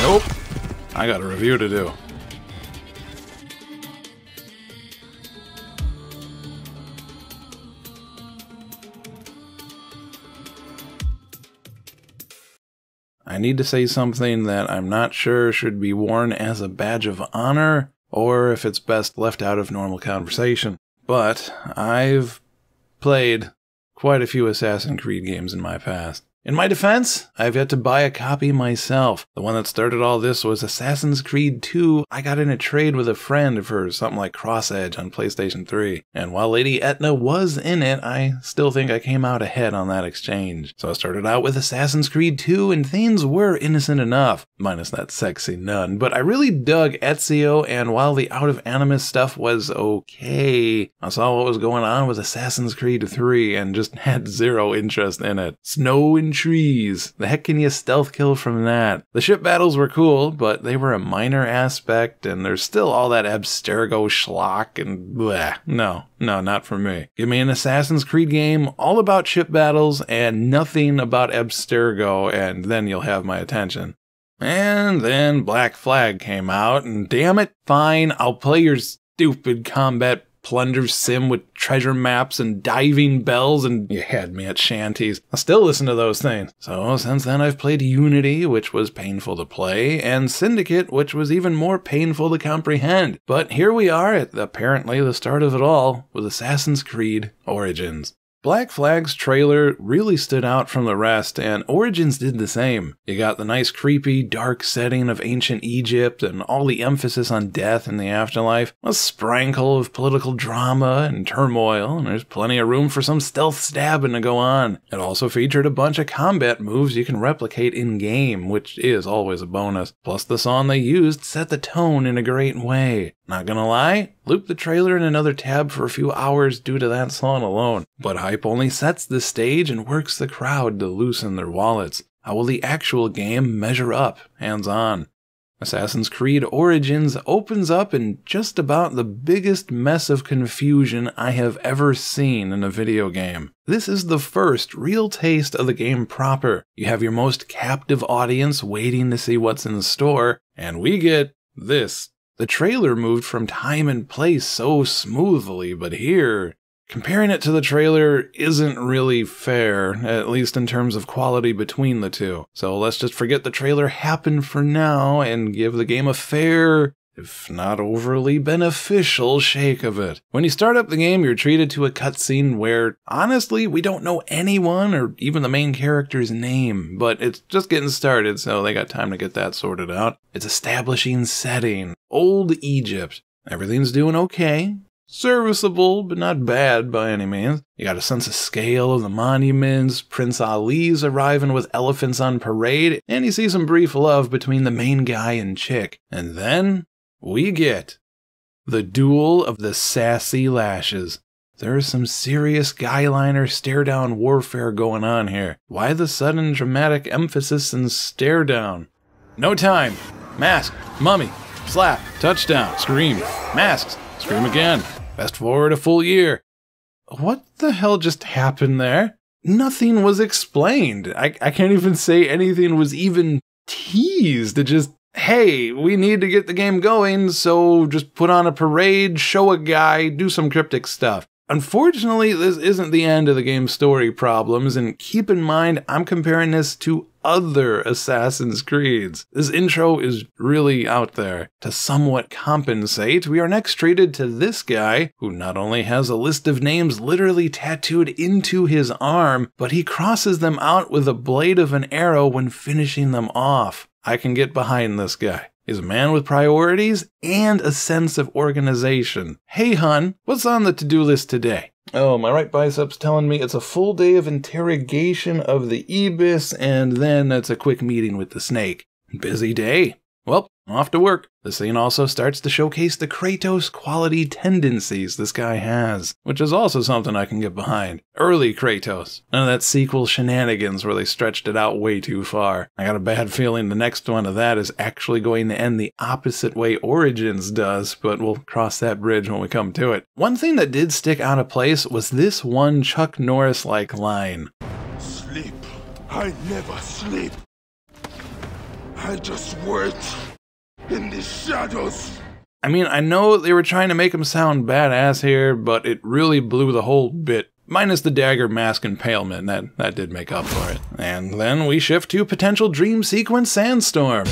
Nope. I got a review to do. I need to say something that I'm not sure should be worn as a badge of honor, or if it's best left out of normal conversation. But I've played quite a few Assassin's Creed games in my past. In my defense, I've yet to buy a copy myself. The one that started all this was Assassin's Creed 2. I got in a trade with a friend for something like Cross Edge on PlayStation 3. And while Lady Etna was in it, I still think I came out ahead on that exchange. So I started out with Assassin's Creed 2, and things were innocent enough, minus that sexy nun. But I really dug Ezio, and while the Out of Animus stuff was okay, I saw what was going on with Assassin's Creed 3 and just had zero interest in it. Snow and trees. The heck can you stealth kill from that? The ship battles were cool, but they were a minor aspect, and there's still all that Abstergo schlock and bleh. No, not for me. Give me an Assassin's Creed game all about ship battles and nothing about Abstergo, and then you'll have my attention. And then Black Flag came out, and damn it, fine, I'll play your stupid combat plunder sim with treasure maps and diving bells, and you had me at shanties. I still listen to those things. So since then I've played Unity, which was painful to play, and Syndicate, which was even more painful to comprehend. But here we are at apparently the start of it all with Assassin's Creed Origins. Black Flag's trailer really stood out from the rest, and Origins did the same. You got the nice creepy, dark setting of ancient Egypt and all the emphasis on death in the afterlife, a sprinkle of political drama and turmoil, and there's plenty of room for some stealth stabbing to go on. It also featured a bunch of combat moves you can replicate in-game, which is always a bonus. Plus the song they used set the tone in a great way. Not gonna lie, looped the trailer in another tab for a few hours due to that song alone. But hype only sets the stage and works the crowd to loosen their wallets. How will the actual game measure up, hands-on? Assassin's Creed Origins opens up in just about the biggest mess of confusion I have ever seen in a video game. This is the first real taste of the game proper. You have your most captive audience waiting to see what's in store, and we get this. The trailer moved from time and place so smoothly, but here, comparing it to the trailer isn't really fair, at least in terms of quality between the two. So let's just forget the trailer happened for now and give the game a fair, if not overly beneficial, shake of it. When you start up the game, you're treated to a cutscene where, honestly, we don't know anyone or even the main character's name, but it's just getting started, so they got time to get that sorted out. It's establishing setting. Old Egypt. Everything's doing okay. Serviceable, but not bad by any means. You got a sense of scale of the monuments, Prince Ali's arriving with elephants on parade, and you see some brief love between the main guy and chick. And then we get the duel of the sassy lashes. There's some serious guyliner stare-down warfare going on here. Why the sudden dramatic emphasis in stare-down? No time. Mask. Mummy. Slap. Touchdown. Scream. Masks. Scream again. Fast forward a full year. What the hell just happened there? Nothing was explained. I can't even say anything was even teased. It just, hey, we need to get the game going, so just put on a parade, show a guy, do some cryptic stuff. Unfortunately, this isn't the end of the game's story problems, and keep in mind, I'm comparing this to other Assassin's Creeds. This intro is really out there. To somewhat compensate, we are next treated to this guy, who not only has a list of names literally tattooed into his arm, but he crosses them out with a blade of an arrow when finishing them off. I can get behind this guy. He's a man with priorities and a sense of organization. Hey, hun, what's on the to-do list today? Oh, my right bicep's telling me it's a full day of interrogation of the Ibis, and then it's a quick meeting with the snake. Busy day. Well, off to work. The scene also starts to showcase the Kratos quality tendencies this guy has, which is also something I can get behind. Early Kratos. None of that sequel shenanigans where they stretched it out way too far. I got a bad feeling the next one of that is actually going to end the opposite way Origins does, but we'll cross that bridge when we come to it. One thing that did stick out of place was this one Chuck Norris-like line. Sleep. I never sleep. I just wait in the shadows. I mean, I know they were trying to make him sound badass here, but it really blew the whole bit. Minus the dagger, mask, impalement, that did make up for it. And then we shift to potential dream sequence Sandstorm.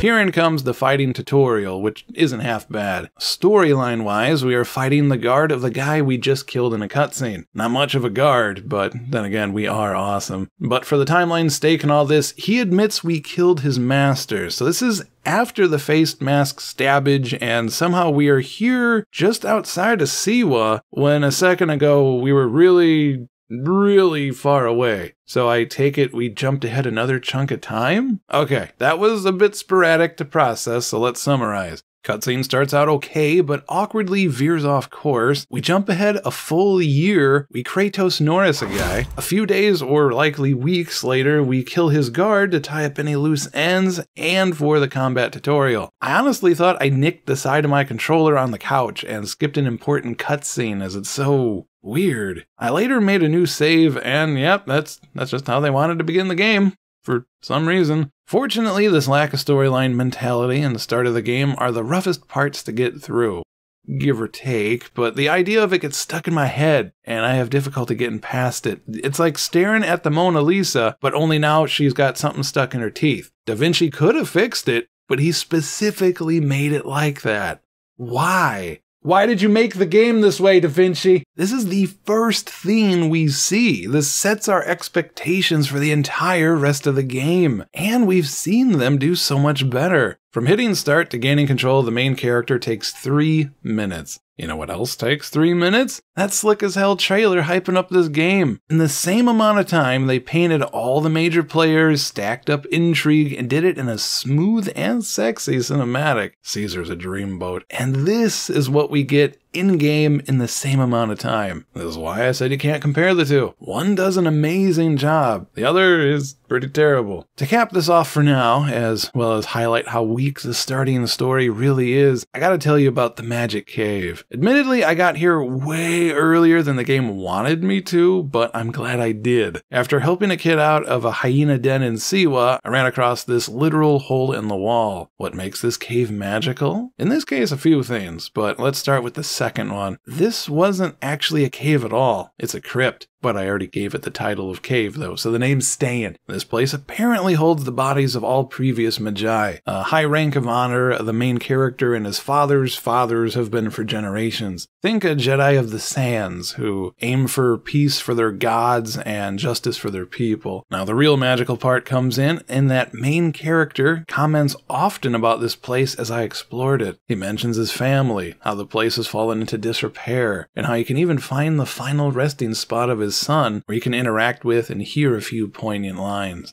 Herein comes the fighting tutorial, which isn't half bad. Storyline-wise, we are fighting the guard of the guy we just killed in a cutscene. Not much of a guard, but then again, we are awesome. But for the timeline's stake and all this, he admits we killed his master, so this is after the faced mask stabbage, and somehow we are here just outside of Siwa, when a second ago we were really far away. So I take it we jumped ahead another chunk of time? Okay, that was a bit sporadic to process, so let's summarize. Cutscene starts out okay, but awkwardly veers off course. We jump ahead a full year, we Kratos Norris a guy. A few days or likely weeks later, we kill his guard to tie up any loose ends and for the combat tutorial. I honestly thought I nicked the side of my controller on the couch and skipped an important cutscene as it's so weird. I later made a new save and yep, that's just how they wanted to begin the game. For some reason. Fortunately, this lack of storyline mentality and the start of the game are the roughest parts to get through. Give or take, but the idea of it gets stuck in my head, and I have difficulty getting past it. It's like staring at the Mona Lisa, but only now she's got something stuck in her teeth. Da Vinci could have fixed it, but he specifically made it like that. Why? Why did you make the game this way, Da Vinci? This is the first thing we see. This sets our expectations for the entire rest of the game. And we've seen them do so much better. From hitting start to gaining control of the main character takes 3 minutes. You know what else takes 3 minutes? That slick as hell trailer hyping up this game. In the same amount of time, they painted all the major players, stacked up intrigue, and did it in a smooth and sexy cinematic. Caesar's a dreamboat. And this is what we get in-game in the same amount of time. This is why I said you can't compare the two. One does an amazing job. The other is pretty terrible. To cap this off for now, as well as highlight how weak the starting story really is, I gotta tell you about the Magic Cave. Admittedly, I got here way earlier than the game wanted me to, but I'm glad I did. After helping a kid out of a hyena den in Siwa, I ran across this literal hole in the wall. What makes this cave magical? In this case, a few things, but let's start with the second one. This wasn't actually a cave at all. It's a crypt. But I already gave it the title of cave though, so the name's staying. This place apparently holds the bodies of all previous Magi. A high rank of honor, the main character and his father's fathers have been for generations. Think a Jedi of the Sands, who aim for peace for their gods and justice for their people. Now the real magical part comes in that main character comments often about this place as I explored it. He mentions his family, how the place has fallen into disrepair, and how you can even find the final resting spot of his son, where you can interact with and hear a few poignant lines.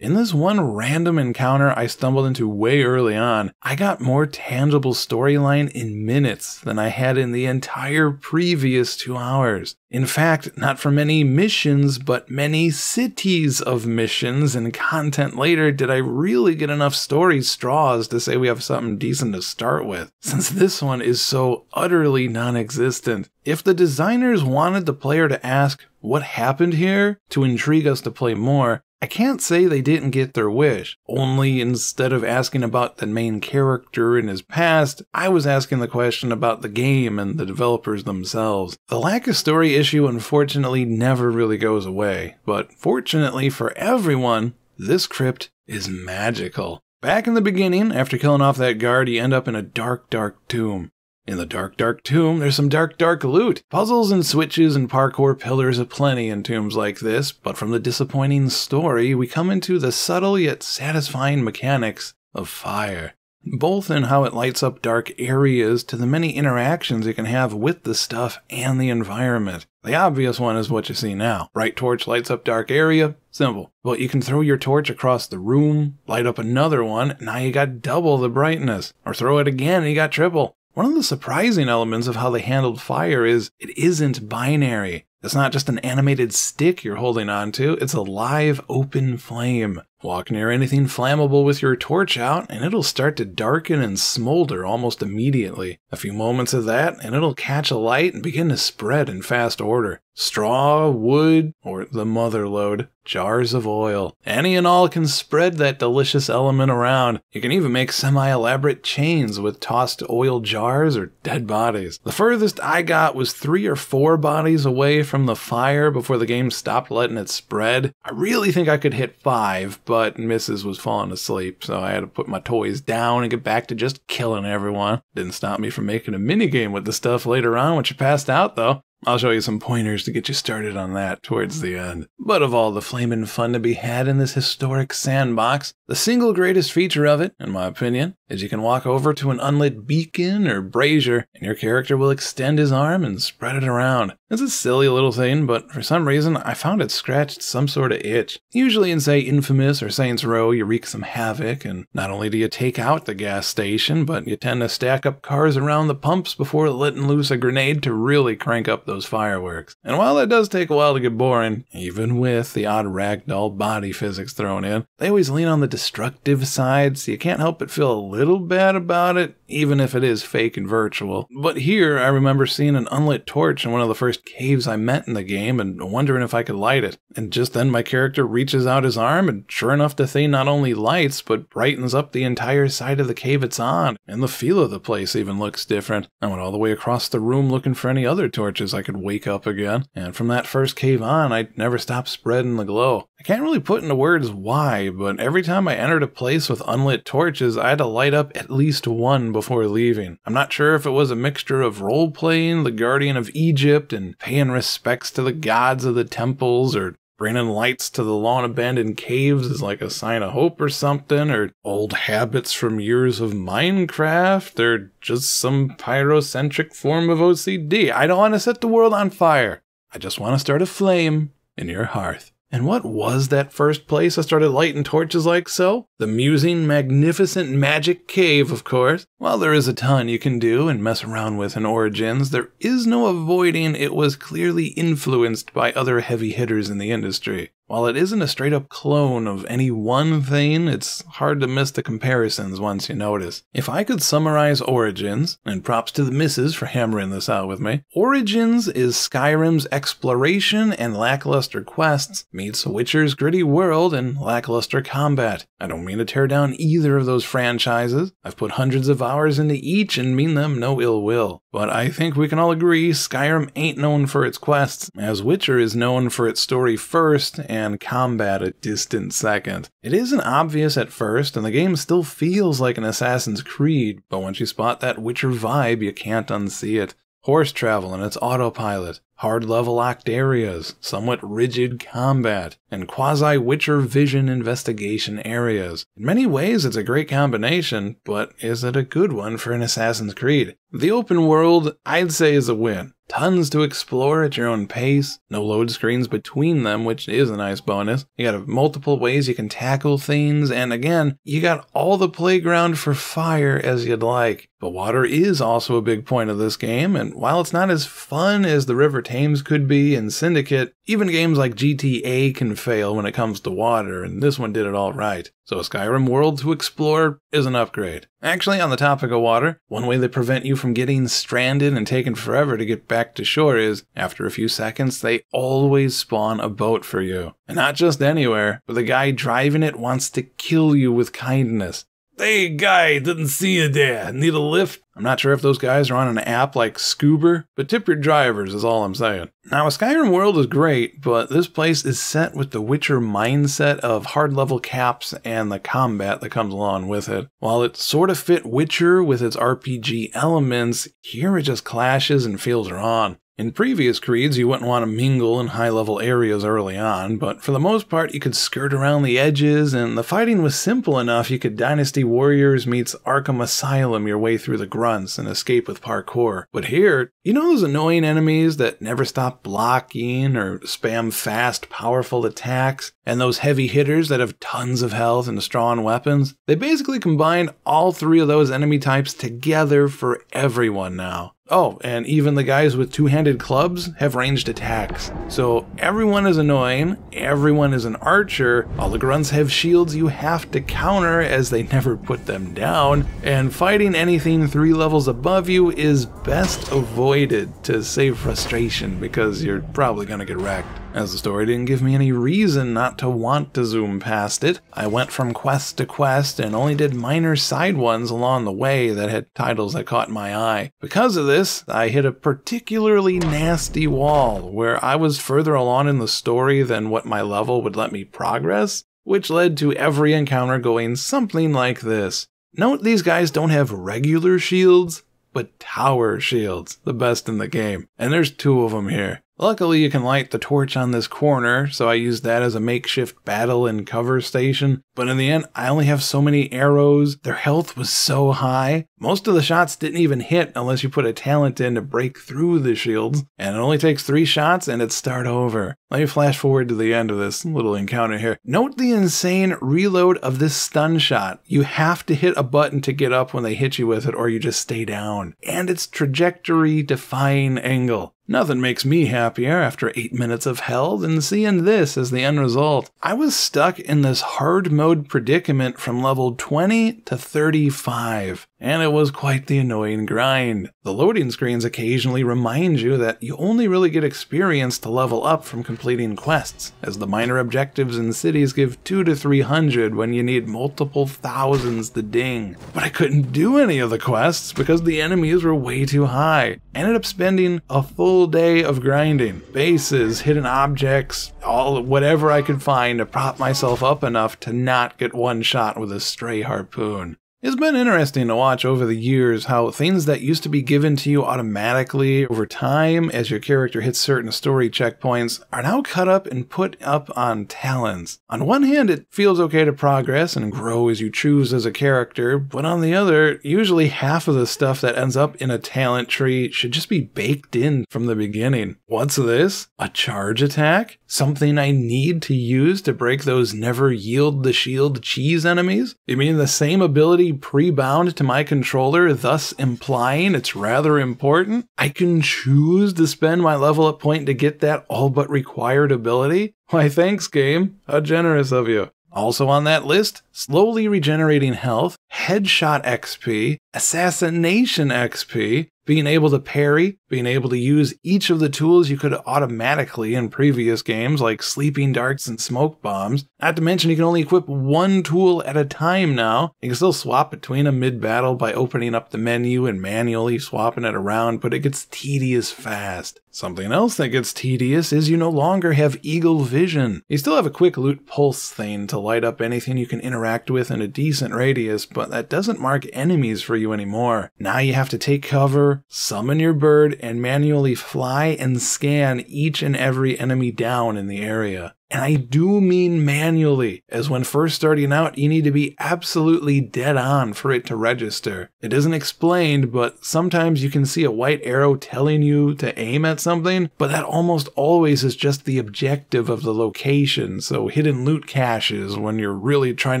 In this one random encounter I stumbled into way early on, I got more tangible storyline in minutes than I had in the entire previous 2 hours. In fact, not for many missions, but many cities of missions and content later did I really get enough story straws to say we have something decent to start with, since this one is so utterly non-existent. If the designers wanted the player to ask, what happened here, to intrigue us to play more, I can't say they didn't get their wish, only instead of asking about the main character in his past, I was asking the question about the game and the developers themselves. The lack of story issue unfortunately never really goes away, but fortunately for everyone, this crypt is magical. Back in the beginning, after killing off that guard, you end up in a dark, dark tomb. In the dark, dark tomb, there's some dark, dark loot. Puzzles and switches and parkour pillars aplenty in tombs like this, but from the disappointing story, we come into the subtle yet satisfying mechanics of fire. Both in how it lights up dark areas to the many interactions you can have with the stuff and the environment. The obvious one is what you see now. Bright torch lights up dark area, simple. But you can throw your torch across the room, light up another one, now you got double the brightness. Or throw it again and you got triple. One of the surprising elements of how they handled fire is it isn't binary. It's not just an animated stick you're holding onto, it's a live open flame. Walk near anything flammable with your torch out, and it'll start to darken and smolder almost immediately. A few moments of that, and it'll catch a light and begin to spread in fast order. Straw, wood, or the mother lode, jars of oil. Any and all can spread that delicious element around. You can even make semi-elaborate chains with tossed oil jars or dead bodies. The furthest I got was 3 or 4 bodies away from the fire before the game stopped letting it spread. I really think I could hit 5, but Mrs. was falling asleep, so I had to put my toys down and get back to just killing everyone. Didn't stop me from making a minigame with the stuff later on when she passed out, though. I'll show you some pointers to get you started on that towards the end. But of all the flamin' fun to be had in this historic sandbox, the single greatest feature of it, in my opinion, is you can walk over to an unlit beacon or brazier, and your character will extend his arm and spread it around. It's a silly little thing, but for some reason, I found it scratched some sort of itch. Usually in, say, Infamous or Saints Row, you wreak some havoc, and not only do you take out the gas station, but you tend to stack up cars around the pumps before letting loose a grenade to really crank up those fireworks. And while that does take a while to get boring, even with the odd ragdoll body physics thrown in, they always lean on the destructive side, so you can't help but feel a little bad about it, even if it is fake and virtual. But here, I remember seeing an unlit torch in one of the first caves I met in the game and wondering if I could light it. And just then my character reaches out his arm, and sure enough, the thing not only lights, but brightens up the entire side of the cave it's on. And the feel of the place even looks different. I went all the way across the room looking for any other torches I could wake up again. And from that first cave on, I never stopped spreading the glow. I can't really put into words why, but every time I entered a place with unlit torches, I had to light up at least one before leaving. I'm not sure if it was a mixture of role-playing the Guardian of Egypt and paying respects to the gods of the temples, or bringing lights to the long-abandoned caves is like a sign of hope or something, or old habits from years of Minecraft, or just some pyrocentric form of OCD. I don't want to set the world on fire. I just want to start a flame in your hearth. And what was that first place I started lighting torches like so? The musing, magnificent magic cave, of course. While there is a ton you can do and mess around with in Origins, there is no avoiding it was clearly influenced by other heavy hitters in the industry. While it isn't a straight-up clone of any one thing, it's hard to miss the comparisons once you notice. If I could summarize Origins, and props to the missus for hammering this out with me, Origins is Skyrim's exploration and lackluster quests meets Witcher's gritty world and lackluster combat. I don't mean to tear down either of those franchises. I've put hundreds of hours into each and mean them no ill will. But I think we can all agree Skyrim ain't known for its quests, as Witcher is known for its story first and combat a distant second. It isn't obvious at first, and the game still feels like an Assassin's Creed, but once you spot that Witcher vibe, you can't unsee it. Horse travel and its autopilot, hard level locked areas, somewhat rigid combat, and quasi-Witcher vision investigation areas. In many ways it's a great combination, but is it a good one for an Assassin's Creed? The open world, I'd say, is a win. Tons to explore at your own pace, no load screens between them, which is a nice bonus. You got multiple ways you can tackle things, and again, you got all the playground for fire as you'd like. But water is also a big point of this game, and while it's not as fun as the River Thames could be in Syndicate, even games like GTA can fail when it comes to water, and this one did it all right. So a Skyrim world to explore is an upgrade. Actually, on the topic of water, one way they prevent you from getting stranded and taking forever to get back to shore is, after a few seconds, they always spawn a boat for you. And not just anywhere, but the guy driving it wants to kill you with kindness. Hey guy, didn't see you there. Need a lift? I'm not sure if those guys are on an app like Scuba, but tip your drivers is all I'm saying. Now, a Skyrim world is great, but this place is set with the Witcher mindset of hard level caps and the combat that comes along with it. While it sort of fit Witcher with its RPG elements, here it just clashes and feels wrong. In previous creeds, you wouldn't want to mingle in high-level areas early on, but for the most part, you could skirt around the edges, and the fighting was simple enough you could Dynasty Warriors meets Arkham Asylum your way through the grunts and escape with parkour. But here, you know those annoying enemies that never stop blocking or spam fast, powerful attacks? And those heavy hitters that have tons of health and strong weapons? They basically combined all three of those enemy types together for everyone now. Oh, and even the guys with two-handed clubs have ranged attacks. So everyone is annoying, everyone is an archer, all the grunts have shields you have to counter as they never put them down, and fighting anything 3 levels above you is best avoided to save frustration because you're probably gonna get wrecked. As the story didn't give me any reason not to want to zoom past it, I went from quest to quest and only did minor side ones along the way that had titles that caught my eye. Because of this, I hit a particularly nasty wall where I was further along in the story than what my level would let me progress, which led to every encounter going something like this. Note these guys don't have regular shields, but tower shields, the best in the game. And there's 2 of them here. Luckily, you can light the torch on this corner, so I used that as a makeshift battle and cover station. But in the end, I only have so many arrows. Their health was so high. Most of the shots didn't even hit unless you put a talent in to break through the shields. And it only takes 3 shots and it's start over. Let me flash forward to the end of this little encounter here. Note the insane reload of this stun shot. You have to hit a button to get up when they hit you with it or you just stay down. And its trajectory-defying angle. Nothing makes me happier after 8 minutes of hell than seeing this as the end result. I was stuck in this hard mode predicament from level 20 to 35, and it was quite the annoying grind. The loading screens occasionally remind you that you only really get experience to level up from completing quests, as the minor objectives in cities give 200 to 300 when you need multiple thousands to ding. But I couldn't do any of the quests because the enemies were way too high. I ended up spending a full day of grinding. Bases, hidden objects, whatever I could find to prop myself up enough to not get one shot with a stray harpoon. It's been interesting to watch over the years how things that used to be given to you automatically over time as your character hits certain story checkpoints are now cut up and put up on talents. On one hand, it feels okay to progress and grow as you choose as a character, but on the other, usually half of the stuff that ends up in a talent tree should just be baked in from the beginning. What's this? A charge attack? Something I need to use to break those never yield the shield cheese enemies? You mean the same ability pre-bound to my controller, thus implying it's rather important? I can choose to spend my level up point to get that all but required ability? Why thanks game, how generous of you. Also on that list, slowly regenerating health, headshot XP, assassination XP, being able to parry, being able to use each of the tools you could automatically in previous games like sleeping darts and smoke bombs. Not to mention you can only equip one tool at a time now. You can still swap between them mid-battle by opening up the menu and manually swapping it around, but it gets tedious fast. Something else that gets tedious is you no longer have eagle vision. You still have a quick loot pulse thing to light up anything you can interact with in a decent radius, but that doesn't mark enemies for you anymore. Now you have to take cover, summon your bird, and manually fly and scan each and every enemy down in the area. And I do mean manually, as when first starting out, you need to be absolutely dead on for it to register. It isn't explained, but sometimes you can see a white arrow telling you to aim at something, but that almost always is just the objective of the location, so hidden loot caches when you're really trying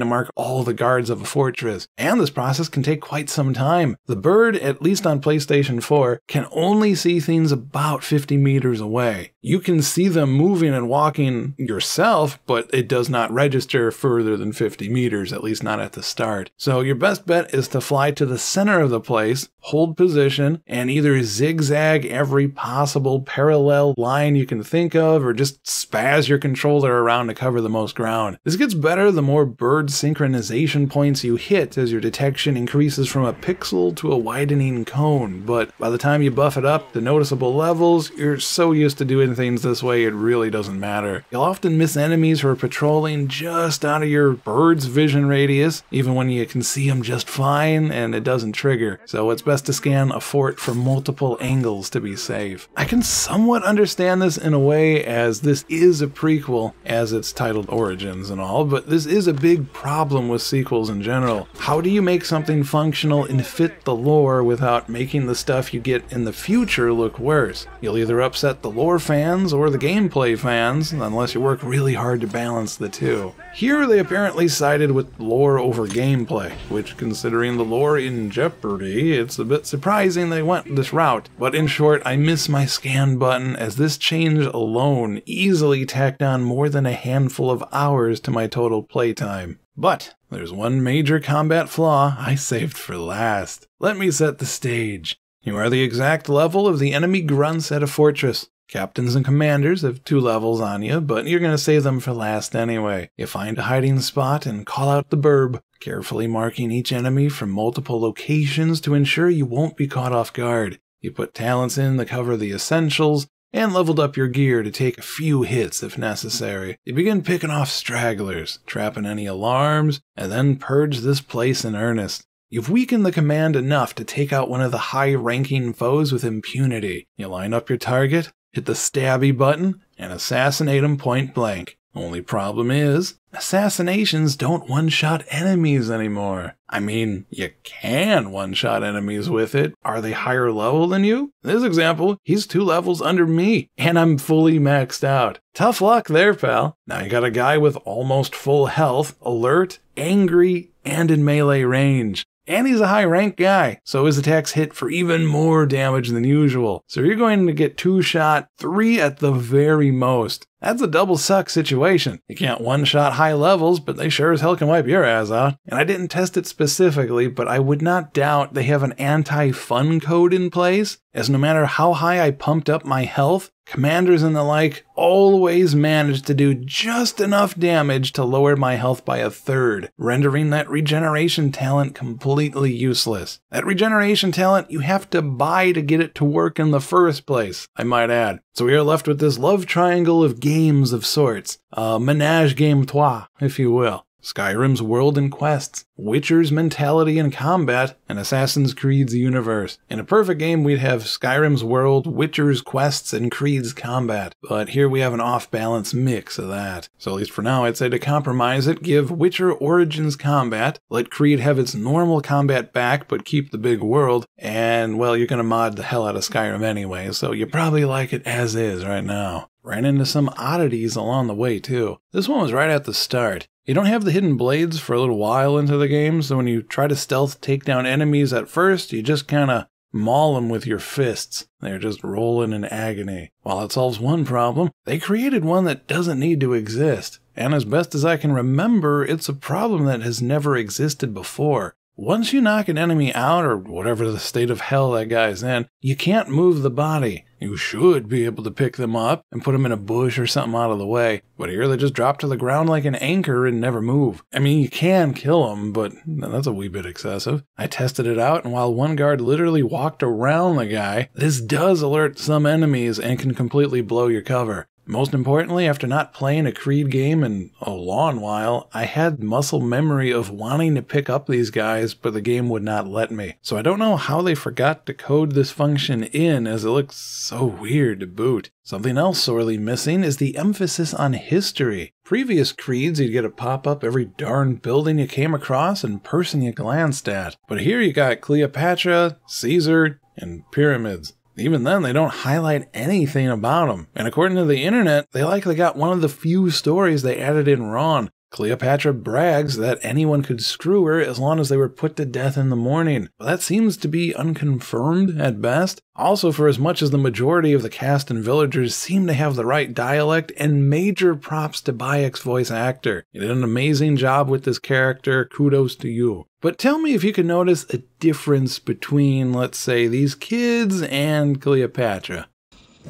to mark all the guards of a fortress. And this process can take quite some time. The bird, at least on PlayStation 4, can only see things about 50 meters away. You can see them moving and walking yourself, but it does not register further than 50 meters, at least not at the start. So your best bet is to fly to the center of the place, hold position, and either zigzag every possible parallel line you can think of, or just spaz your controller around to cover the most ground. This gets better the more bird synchronization points you hit as your detection increases from a pixel to a widening cone, but by the time you buff it up to noticeable levels, you're so used to doing things this way it really doesn't matter. You'll often miss enemies who are patrolling just out of your bird's vision radius, even when you can see them just fine and it doesn't trigger, so it's best to scan a fort from multiple angles to be safe. I can somewhat understand this in a way as this is a prequel, as it's titled Origins and all, but this is a big problem with sequels in general. How do you make something functional and fit the lore without making the stuff you get in the future look worse? You'll either upset the lore fans fans or the gameplay fans, unless you work really hard to balance the two. Here they apparently sided with lore over gameplay, which, considering the lore in jeopardy, it's a bit surprising they went this route. But in short, I miss my scan button, as this change alone easily tacked on more than a handful of hours to my total playtime. But there's one major combat flaw I saved for last. Let me set the stage. You are the exact level of the enemy grunts at a fortress. Captains and commanders have 2 levels on you, but you're going to save them for last anyway. You find a hiding spot and call out the burb, carefully marking each enemy from multiple locations to ensure you won't be caught off guard. You put talents in to cover the essentials, and leveled up your gear to take a few hits if necessary. You begin picking off stragglers, trapping any alarms, and then purge this place in earnest. You've weakened the command enough to take out one of the high-ranking foes with impunity. You line up your target, hit the stabby button, and assassinate him point blank. Only problem is, assassinations don't one-shot enemies anymore. I mean, you can one-shot enemies with it. Are they higher level than you? In this example, he's 2 levels under me, and I'm fully maxed out. Tough luck there, pal. Now you got a guy with almost full health, alert, angry, and in melee range. And he's a high-rank guy, so his attacks hit for even more damage than usual. So you're going to get 2 shot, 3 at the very most. That's a double suck situation. You can't one-shot high levels, but they sure as hell can wipe your ass out. And I didn't test it specifically, but I would not doubt they have an anti-fun code in place, as no matter how high I pumped up my health, commanders and the like always managed to do just enough damage to lower my health by 1/3, rendering that regeneration talent completely useless. That regeneration talent you have to buy to get it to work in the first place, I might add. So we are left with this love triangle of games of sorts, Ménage game trois, if you will. Skyrim's world and quests, Witcher's mentality and combat, and Assassin's Creed's universe. In a perfect game, we'd have Skyrim's world, Witcher's quests, and Creed's combat. But here we have an off-balance mix of that. So at least for now, I'd say to compromise it, give Witcher Origins combat, let Creed have its normal combat back, but keep the big world, and, well, you're gonna mod the hell out of Skyrim anyway, so you probably like it as is right now. Ran into some oddities along the way, too. This one was right at the start. You don't have the hidden blades for a little while into the game, so when you try to stealth take down enemies at first, you just kinda maul them with your fists. They're just rolling in agony. While it solves one problem, they created one that doesn't need to exist. And as best as I can remember, it's a problem that has never existed before. Once you knock an enemy out, or whatever the state of hell that guy's in, you can't move the body. You should be able to pick them up and put them in a bush or something out of the way. But here they just drop to the ground like an anchor and never move. I mean, you can kill them, but that's a wee bit excessive. I tested it out, and while one guard literally walked around the guy, this does alert some enemies and can completely blow your cover. Most importantly, after not playing a Creed game in a long while, I had muscle memory of wanting to pick up these guys, but the game would not let me. So I don't know how they forgot to code this function in, as it looks so weird to boot. Something else sorely missing is the emphasis on history. Previous Creeds, you'd get a pop-up every darn building you came across and person you glanced at. But here you got Cleopatra, Caesar, and pyramids. Even then, they don't highlight anything about them. And according to the internet, they likely got one of the few stories they added in wrong. Cleopatra brags that anyone could screw her as long as they were put to death in the morning. But that seems to be unconfirmed at best. Also, for as much as the majority of the cast and villagers seem to have the right dialect, and major props to Bayek's voice actor. You did an amazing job with this character, kudos to you. But tell me if you can notice a difference between, let's say, these kids and Cleopatra.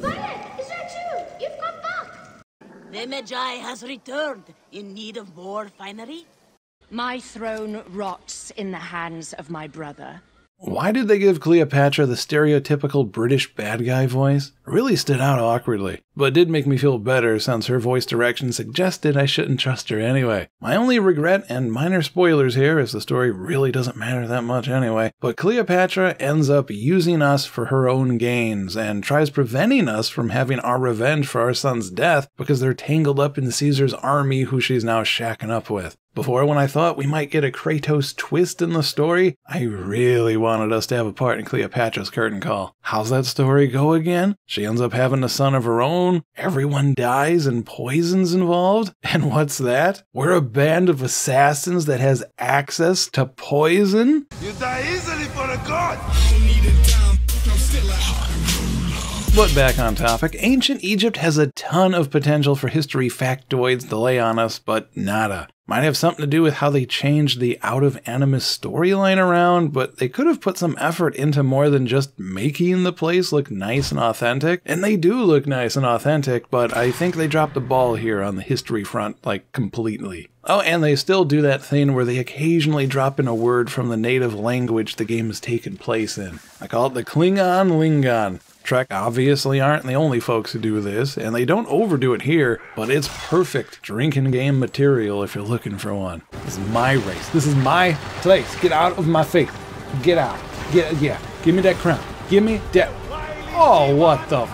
Bayek, is that you? You've come back. The Magi has returned in need of more finery. My throne rots in the hands of my brother. Why did they give Cleopatra the stereotypical British bad guy voice? It really stood out awkwardly, but it did make me feel better since her voice direction suggested I shouldn't trust her anyway. My only regret, and minor spoilers here as the story really doesn't matter that much anyway, but Cleopatra ends up using us for her own gains and tries preventing us from having our revenge for our son's death because they're tangled up in Caesar's army who she's now shacking up with. Before, when I thought we might get a Kratos twist in the story, I really wanted us to have a part in Cleopatra's curtain call. How's that story go again? She ends up having a son of her own, everyone dies and poison's involved, and what's that? We're a band of assassins that has access to poison? You die easily for a god! But back on topic, ancient Egypt has a ton of potential for history factoids to lay on us, but nada. Might have something to do with how they changed the Out of Animus storyline around, but they could have put some effort into more than just making the place look nice and authentic. And they do look nice and authentic, but I think they dropped the ball here on the history front, like, completely. Oh, and they still do that thing where they occasionally drop in a word from the native language the game has taken place in. I call it the Klingon Lingon. Trek obviously aren't the only folks who do this, and they don't overdo it here, but it's perfect drinking game material if you're looking for one. This is my race. This is my place. Get out of my face. Get out. Yeah. Give me that crown. Give me that. Oh, what the?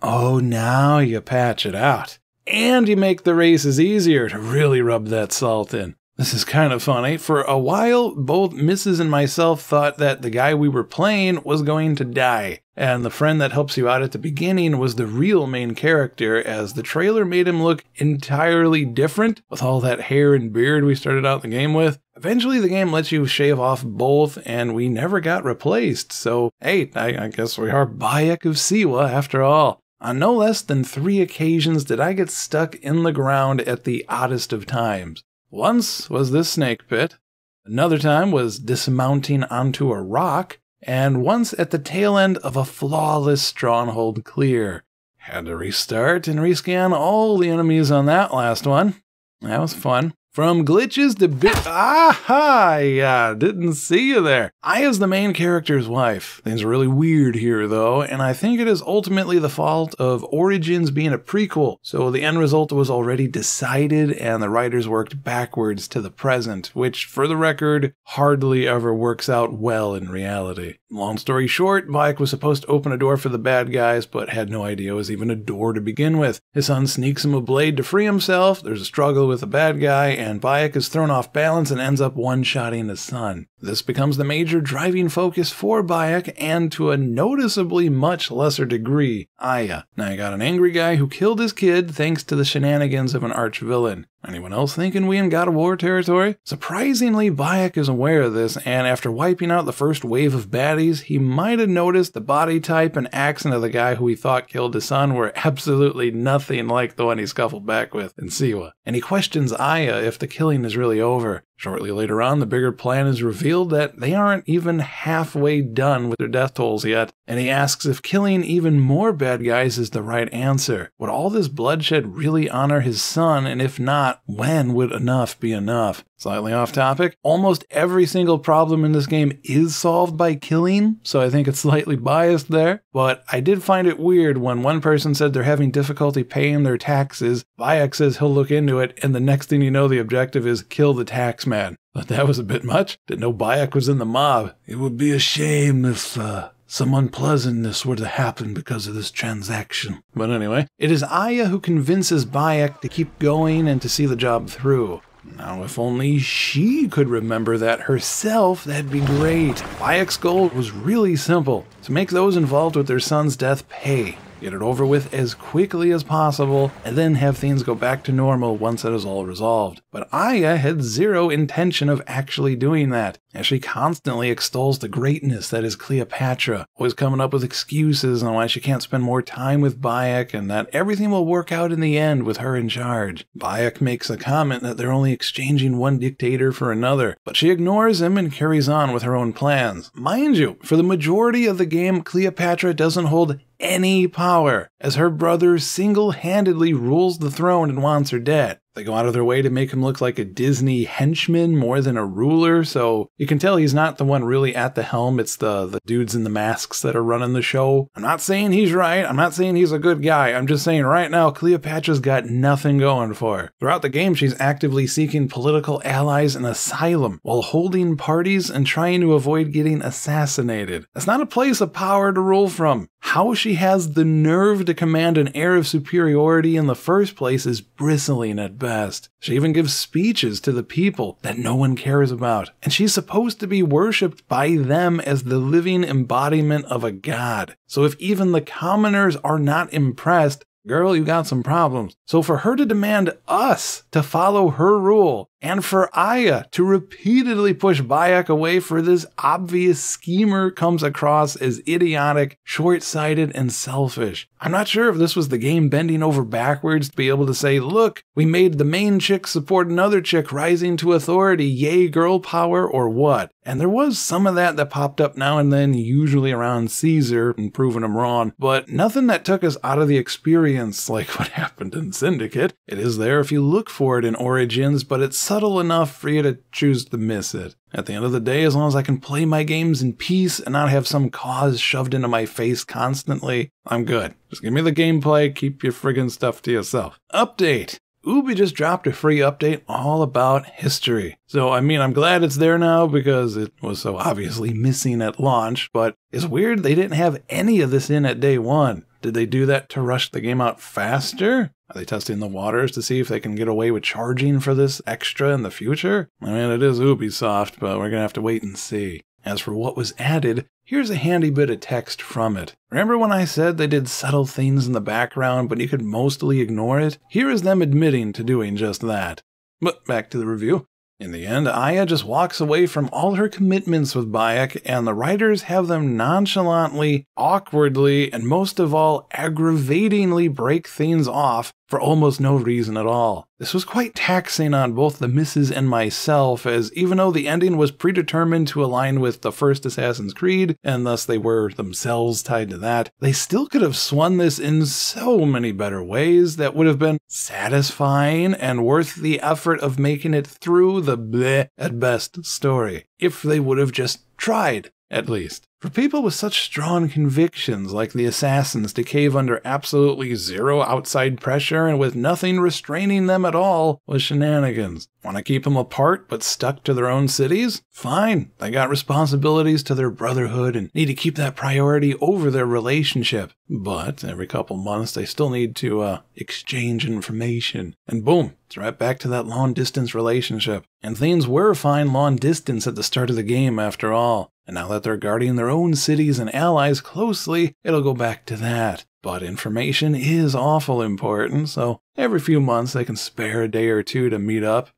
Oh, now you patch it out. And you make the races easier to really rub that salt in. This is kind of funny. For a while, both Mrs. and myself thought that the guy we were playing was going to die. And the friend that helps you out at the beginning was the real main character, as the trailer made him look entirely different with all that hair and beard we started out the game with. Eventually the game lets you shave off both, and we never got replaced. So, hey, I guess we are Bayek of Siwa after all. On no less than 3 occasions did I get stuck in the ground at the oddest of times. Once was this snake pit, another time was dismounting onto a rock, and once at the tail end of a flawless stronghold clear. Had to restart and rescan all the enemies on that last one. That was fun. From glitches to aha! Yeah, didn't see you there. Aya's the main character's wife. Things are really weird here, though, and I think it is ultimately the fault of Origins being a prequel, so the end result was already decided, and the writers worked backwards to the present, which, for the record, hardly ever works out well in reality. Long story short, Bayek was supposed to open a door for the bad guys, but had no idea it was even a door to begin with. His son sneaks him a blade to free himself, there's a struggle with the bad guy, and Bayek is thrown off balance and ends up one-shotting his son. This becomes the major driving focus for Bayek, and to a noticeably much lesser degree, Aya. Now you got an angry guy who killed his kid thanks to the shenanigans of an arch-villain. Anyone else thinking we in God of War territory? Surprisingly, Bayek is aware of this, and after wiping out the first wave of baddies, he might have noticed the body type and accent of the guy who he thought killed his son were absolutely nothing like the one he scuffled back with in Siwa. And he questions Aya if the killing is really over. Shortly later on, the bigger plan is revealed that they aren't even halfway done with their death tolls yet, and he asks if killing even more bad guys is the right answer. Would all this bloodshed really honor his son, and if not, when would enough be enough? Slightly off topic, almost every single problem in this game is solved by killing, so I think it's slightly biased there, but I did find it weird when one person said they're having difficulty paying their taxes, Bayek says he'll look into it, and the next thing you know the objective is kill the tax man. But that was a bit much. Didn't know Bayek was in the mob. It would be a shame if some unpleasantness were to happen because of this transaction. But anyway, it is Aya who convinces Bayek to keep going and to see the job through. Now, if only she could remember that herself, that'd be great. Bayek's goal was really simple: to make those involved with their son's death pay. Get it over with as quickly as possible, and then have things go back to normal once it is all resolved. But Aya had zero intention of actually doing that, as she constantly extols the greatness that is Cleopatra, always coming up with excuses on why she can't spend more time with Bayek, and that everything will work out in the end with her in charge. Bayek makes a comment that they're only exchanging one dictator for another, but she ignores him and carries on with her own plans. Mind you, for the majority of the game, Cleopatra doesn't hold any power, as her brother single-handedly rules the throne and wants her dead. They go out of their way to make him look like a Disney henchman more than a ruler, so you can tell he's not the one really at the helm, it's the dudes in the masks that are running the show. I'm not saying he's right, I'm not saying he's a good guy, I'm just saying right now Cleopatra's got nothing going for her. Throughout the game she's actively seeking political allies and asylum, while holding parties and trying to avoid getting assassinated. That's not a place of power to rule from. how she has the nerve to command an air of superiority in the first place is bristling at best. She even gives speeches to the people that no one cares about, and she's supposed to be worshipped by them as the living embodiment of a god. So if even the commoners are not impressed, girl, you got some problems. So for her to demand us to follow her rule, and for Aya to repeatedly push Bayek away for this obvious schemer comes across as idiotic, short-sighted, and selfish. I'm not sure if this was the game bending over backwards to be able to say, look, we made the main chick support another chick rising to authority, yay girl power, or what. And there was some of that popped up now and then, usually around Caesar, and proving him wrong, but nothing that took us out of the experience like what happened in Syndicate. It is there if you look for it in Origins, but it's subtle enough for you to choose to miss it. At the end of the day, as long as I can play my games in peace and not have some cause shoved into my face constantly, I'm good. Just give me the gameplay, keep your friggin' stuff to yourself. Update! Ubi just dropped a free update all about history. So, I mean, I'm glad it's there now because it was so obviously missing at launch, but it's weird they didn't have any of this in at day one. Did they do that to rush the game out faster? Are they testing the waters to see if they can get away with charging for this extra in the future? I mean, it is Ubisoft, but we're gonna have to wait and see. As for what was added, here's a handy bit of text from it. Remember when I said they did subtle things in the background, but you could mostly ignore it? Here is them admitting to doing just that. But back to the review. In the end, Aya just walks away from all her commitments with Bayek, and the writers have them nonchalantly, awkwardly, and most of all, aggravatingly break things off for almost no reason at all. This was quite taxing on both the missus and myself, as even though the ending was predetermined to align with the first Assassin's Creed, and thus they were themselves tied to that, they still could have swung this in so many better ways that would have been satisfying and worth the effort of making it through the bleh at best story, if they would have just tried, at least. For people with such strong convictions like the Assassins to cave under absolutely zero outside pressure and with nothing restraining them at all was shenanigans. Want to keep them apart but stuck to their own cities? Fine, they got responsibilities to their brotherhood and need to keep that priority over their relationship. But every couple months they still need to exchange information. And boom, it's right back to that long distance relationship. And things were fine long distance at the start of the game after all. And now that they're guarding their own cities and allies closely, it'll go back to that. But information is awful important, so every few months they can spare a day or two to meet up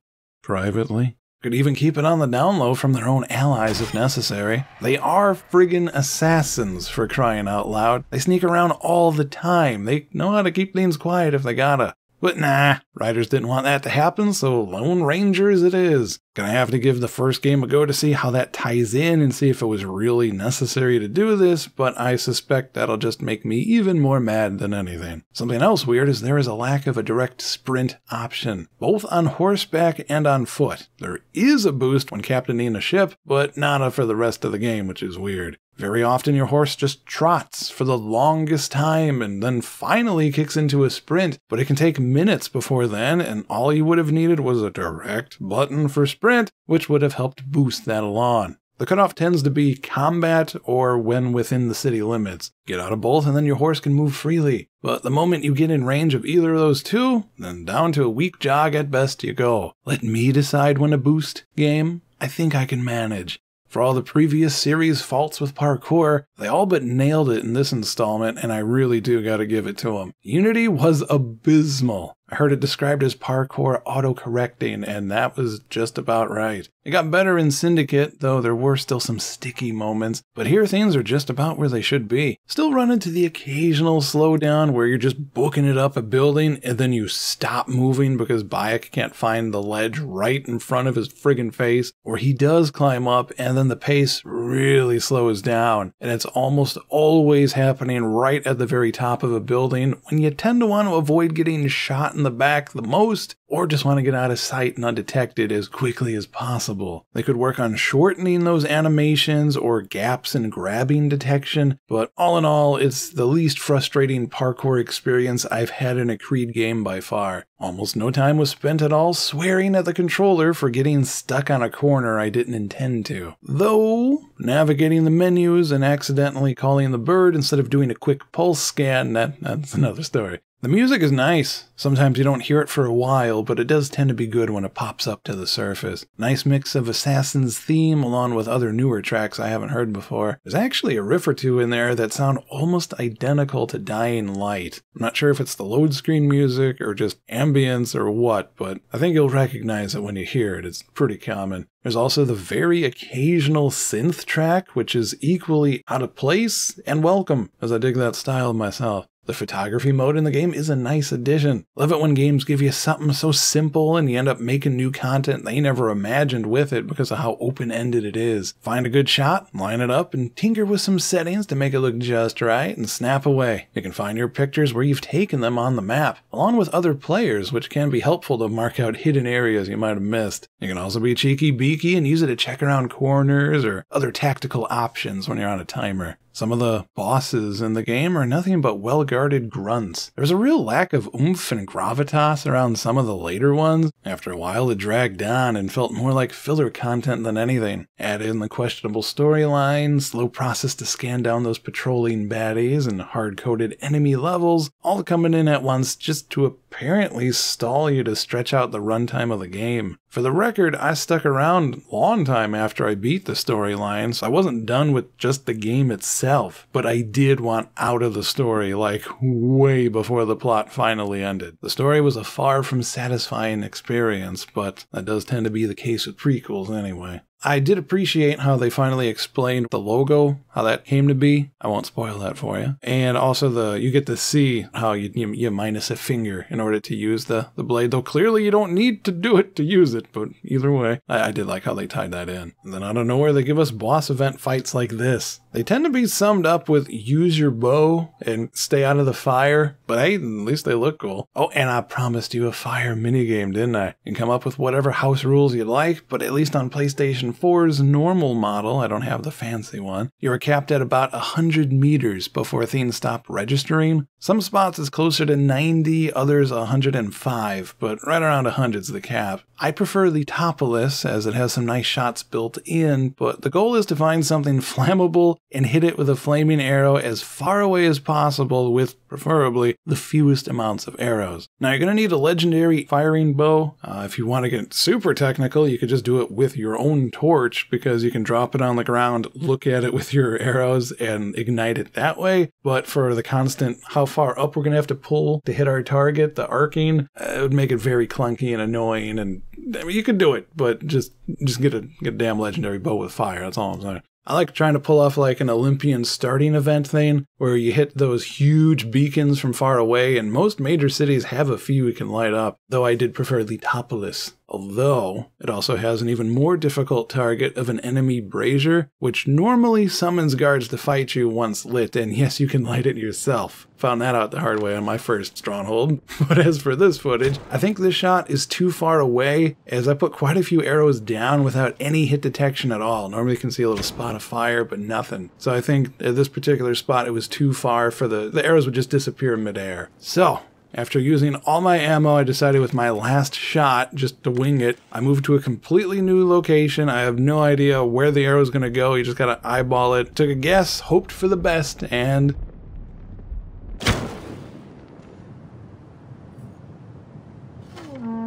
privately. Could even keep it on the down low from their own allies if necessary. They are friggin' assassins, for crying out loud. They sneak around all the time. They know how to keep things quiet if they gotta. But nah, writers didn't want that to happen, so Lone Rangers it is. Gonna have to give the first game a go to see how that ties in and see if it was really necessary to do this, but I suspect that'll just make me even more mad than anything. Something else weird is there is a lack of a direct sprint option, both on horseback and on foot. There is a boost when captaining a ship, but not for the rest of the game, which is weird. Very often your horse just trots for the longest time and then finally kicks into a sprint, but it can take minutes before then, and all you would have needed was a direct button for sprint, which would have helped boost that along. The cutoff tends to be combat or when within the city limits. Get out of both and then your horse can move freely. But the moment you get in range of either of those two, then down to a weak jog at best you go. Let me decide when to boost, game. I think I can manage. For all the previous series' faults with parkour, they all but nailed it in this installment, and I really do gotta give it to them. Unity was abysmal. I heard it described as parkour auto-correcting, and that was just about right. It got better in Syndicate, though there were still some sticky moments, but here things are just about where they should be. Still run into the occasional slowdown where you're just booking it up a building, and then you stop moving because Bayek can't find the ledge right in front of his friggin' face, or he does climb up, and then the pace really slows down, and it's almost always happening right at the very top of a building when you tend to want to avoid getting shot in the back the most, or just want to get out of sight and undetected as quickly as possible. They could work on shortening those animations or gaps in grabbing detection, but all in all, it's the least frustrating parkour experience I've had in a Creed game by far. Almost no time was spent at all swearing at the controller for getting stuck on a corner I didn't intend to. Though, navigating the menus and accidentally calling the bird instead of doing a quick pulse scan, that's another story. The music is nice. Sometimes you don't hear it for a while, but it does tend to be good when it pops up to the surface. Nice mix of Assassin's theme along with other newer tracks I haven't heard before. There's actually a riff or two in there that sound almost identical to Dying Light. I'm not sure if it's the load screen music or just ambience or what, but I think you'll recognize it when you hear it. It's pretty common. There's also the very occasional synth track, which is equally out of place and welcome, as I dig that style myself. The photography mode in the game is a nice addition. Love it when games give you something so simple and you end up making new content they never imagined with it because of how open-ended it is. Find a good shot, line it up, and tinker with some settings to make it look just right, and snap away. You can find your pictures where you've taken them on the map, along with other players, which can be helpful to mark out hidden areas you might have missed. You can also be cheeky-beaky and use it to check around corners or other tactical options when you're on a timer. Some of the bosses in the game are nothing but well-guarded grunts. There's a real lack of oomph and gravitas around some of the later ones. After a while, it dragged on and felt more like filler content than anything. Add in the questionable storyline, slow process to scan down those patrolling baddies, and hard-coded enemy levels, all coming in at once just to apparently stall you to stretch out the runtime of the game. For the record, I stuck around a long time after I beat the storyline, so I wasn't done with just the game itself, but I did want out of the story, like way before the plot finally ended. The story was a far from satisfying experience, but that does tend to be the case with prequels anyway. I did appreciate how they finally explained the logo, how that came to be. I won't spoil that for you. And also you get to see how you minus a finger in order to use the blade, though clearly you don't need to do it to use it, but either way, I did like how they tied that in. And then out of nowhere, they give us boss event fights like this. They tend to be summed up with use your bow and stay out of the fire, but hey, at least they look cool. Oh, and I promised you a fire minigame, didn't I? You can come up with whatever house rules you like, but at least on PlayStation 4's normal model, I don't have the fancy one, you are capped at about 100 meters before things stop registering. Some spots it's closer to 90, others 105, but right around 100 is the cap. I prefer the topless as it has some nice shots built in, but the goal is to find something flammable and hit it with a flaming arrow as far away as possible with, preferably, the fewest amounts of arrows. Now you're going to need a legendary firing bow. If you want to get super technical, you could just do it with your own torch because you can drop it on the ground, look at it with your arrows, and ignite it that way. But for the constant how far up we're going to have to pull to hit our target, the arcing, it would make it very clunky and annoying, and I mean, you could do it, but just get a damn legendary bow with fire, that's all I'm saying. I like trying to pull off like an Olympian starting event thing where you hit those huge beacons from far away, and most major cities have a few you can light up, though I did prefer the topless. Although, it also has an even more difficult target of an enemy brazier, which normally summons guards to fight you once lit, and yes, you can light it yourself. Found that out the hard way on my first stronghold. But as for this footage, I think this shot is too far away, as I put quite a few arrows down without any hit detection at all. Normally you can see a little spot of fire, but nothing. So I think at this particular spot it was too far for the arrows would just disappear midair. So, after using all my ammo, I decided with my last shot, just to wing it, I moved to a completely new location. I have no idea where the arrow is going to go. You just got to eyeball it. Took a guess, hoped for the best, and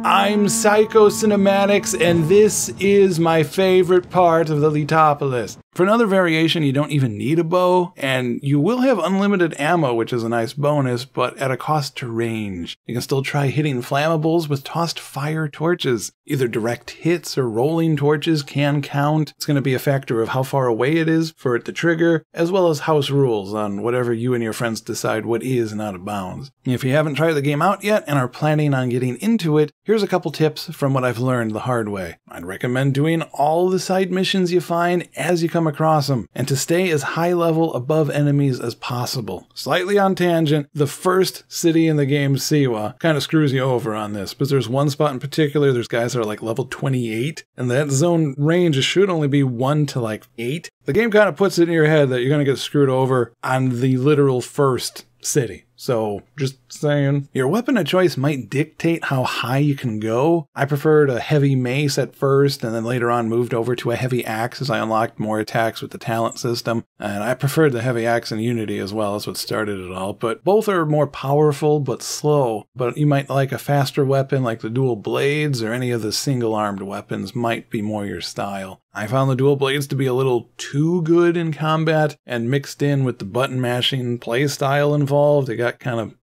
I'm PsyCoCinematics, and this is my favorite part of the Letopolis. For another variation, you don't even need a bow, and you will have unlimited ammo, which is a nice bonus, but at a cost to range. You can still try hitting flammables with tossed fire torches. Either direct hits or rolling torches can count. It's going to be a factor of how far away it is for it to trigger, as well as house rules on whatever you and your friends decide what is and out of bounds. If you haven't tried the game out yet and are planning on getting into it, here's a couple tips from what I've learned the hard way. I'd recommend doing all the side missions you find as you come across them, and to stay as high level above enemies as possible. Slightly on tangent, the first city in the game, Siwa, kind of screws you over on this, but there's one spot in particular, there's guys that are like level 28, and that zone range should only be 1 to like 8. The game kind of puts it in your head that you're going to get screwed over on the literal first city. So, just saying. Your weapon of choice might dictate how high you can go. I preferred a heavy mace at first, and then later on moved over to a heavy axe as I unlocked more attacks with the talent system. And I preferred the heavy axe in Unity as well. That's what started it all. But both are more powerful, but slow. But you might like a faster weapon like the dual blades, or any of the single-armed weapons might be more your style. I found the dual blades to be a little too good in combat, and mixed in with the button mashing play style involved, it got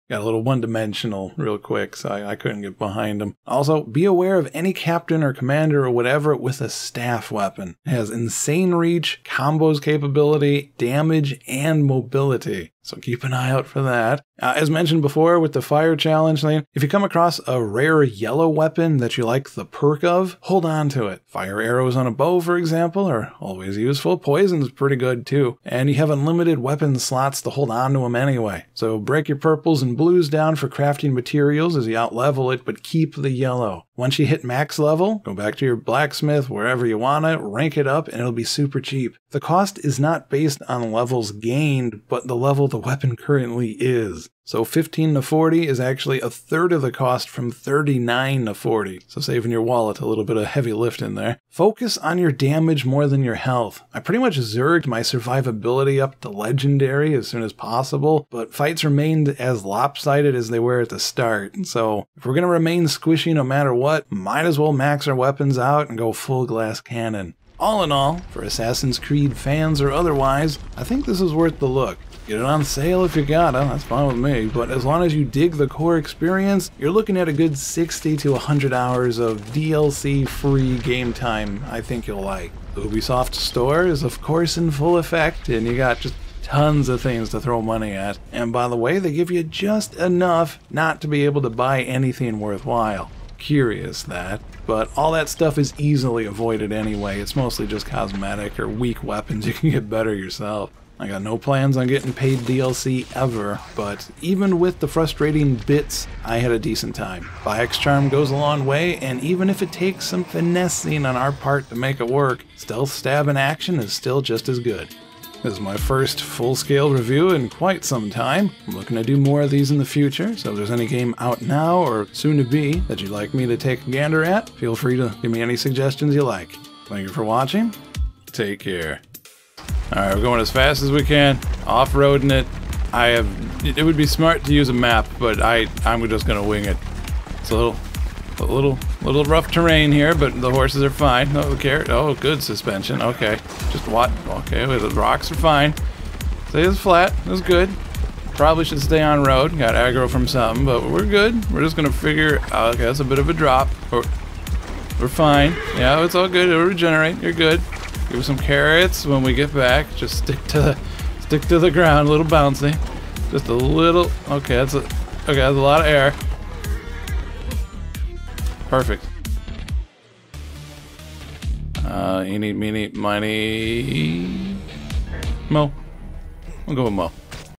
a little one-dimensional real quick, so I couldn't get behind them. Also, be aware of any captain or commander or whatever with a staff weapon. It has insane reach, combos capability, damage, and mobility. So keep an eye out for that. As mentioned before with the fire challenge thing, if you come across a rare yellow weapon that you like the perk of, hold on to it. Fire arrows on a bow, for example, are always useful. Poison's pretty good too. And you have unlimited weapon slots to hold on to them anyway. So break your purples and blues down for crafting materials as you out-level it, but keep the yellow. Once you hit max level, go back to your blacksmith, wherever you want it, rank it up, and it'll be super cheap. The cost is not based on levels gained, but the level the weapon currently is. So 15 to 40 is actually a third of the cost from 39 to 40. So saving your wallet a little bit of heavy lift in there. Focus on your damage more than your health. I pretty much zerged my survivability up to legendary as soon as possible, but fights remained as lopsided as they were at the start. So if we're going to remain squishy no matter what, might as well max our weapons out and go full glass cannon. All in all, for Assassin's Creed fans or otherwise, I think this is worth the look. Get it on sale if you gotta, that's fine with me, but as long as you dig the core experience, you're looking at a good 60 to 100 hours of DLC-free game time I think you'll like. The Ubisoft store is of course in full effect, and you got just tons of things to throw money at. And by the way, they give you just enough not to be able to buy anything worthwhile. Curious that, but all that stuff is easily avoided anyway. It's mostly just cosmetic or weak weapons you can get better yourself. I got no plans on getting paid DLC ever, but even with the frustrating bits, I had a decent time. Bayek's charm goes a long way, and even if it takes some finessing on our part to make it work, stealth stab in action is still just as good. This is my first full-scale review in quite some time. I'm looking to do more of these in the future, so if there's any game out now or soon to be that you'd like me to take a gander at, feel free to give me any suggestions you like. Thank you for watching. Take care. Alright, we're going as fast as we can, off-roading it. It would be smart to use a map, but I'm just gonna wing it. It's a little rough terrain here, but the horses are fine. Oh, the carrot. Oh, good suspension. Okay, just what? Okay, the rocks are fine. Stay as flat. That's good. Probably should stay on road. Got aggro from something, but we're good. We're just gonna figure. Okay, that's a bit of a drop. We're fine. Yeah, it's all good. It'll regenerate. You're good. Give us some carrots when we get back. Just stick to the ground. A little bouncy. Just a little. Okay, that's a lot of air. Perfect. Eeny, meeny, miny, Mo. We'll go with Mo.